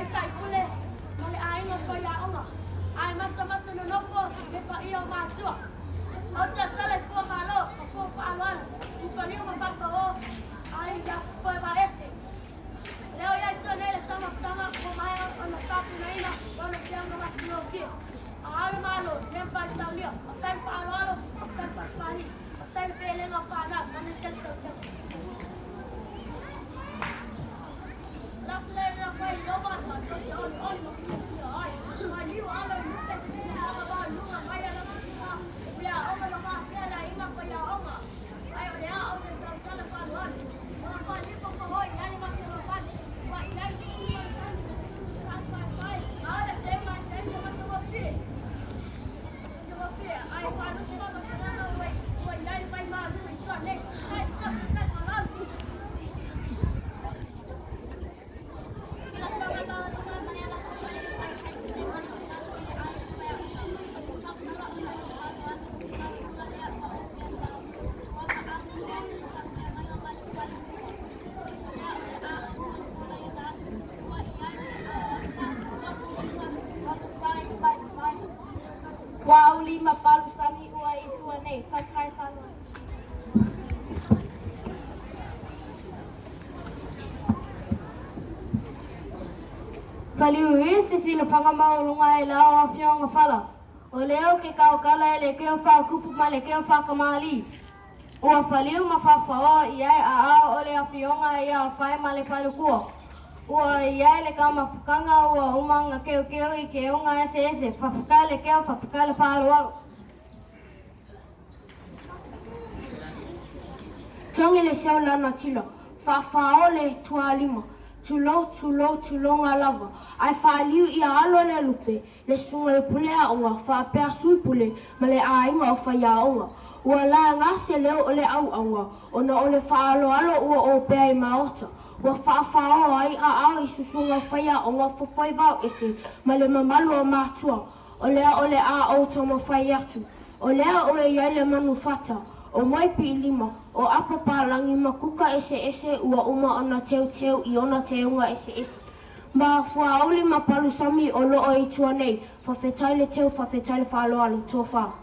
tai tai pule. Male ai nga fa ya onga. Ai matsa no nofo le pa ia matua. O te tale fua malo, fua whaalwana. Upaliu ma whakao, ai ya koe wa ese. Leo iai tōne le tama ko mai o na tāpu na ina, o na te anga mati no kia. A awe malo, nem pai tau lia, o tai whaaloalo, o tai patupani, o tai pelenga whaana, ane te tau. Lasa le na koe lomata, to te oni ma kia ai. Mai liu alo i lupe se sina ama wā lunga mai ala masika. Ia onga no maa whiara inga koe ia onga. Ai o lea o te tau tala whaaluani. Ona koe lipo ko hoi, iani masi o whani. Wa ilai si kuma i sani se tau whaaluai. Aole te mai se ese mata wapie. Mata wapie. Ai whaalusi mama te nana ue. Wa ilai mai maa luna i tua nei. Ai tau whaaluani. Wa uli ma palu sani ua I tua nei, whaitai whanua. Paliu I se sila whangamau e lao a whionga whala. O leo ke kaukala e le keo whaukupu ma le keo whakamali. Ua whaliu ma whawhao I ai a ao o le a whionga I a whai ma le whalukua. Ua iai le kama whakanga ua umanga keo I ke unga ese whawhaka le keo whawhaka le wharoaro. Tongi le siau lana tila, whawhao le tualima, tulonga lava. Ai whaaliu I a alo le lupe, le sunga le pule a onga, whapea sui pule, ma le ainga o whaia onga. Ua la ngase leo o le au aunga, ona o le whaalo alo ua o pea I maota. Ua whaafao ai a au I susunga whaia o ngā whawhai wau ese ma le mamalu o mātua. O lea o le a o tama whai atu. O lea o e iai le manu whata. O moipi I lima. O apa pālangi ma kuka ese ua uma ona teu I ona teunga ese. Ma whaoli ma palu sami o loo I tua nei. Whawhetai le teu, whawhetai le whaaloalo. Tō whao.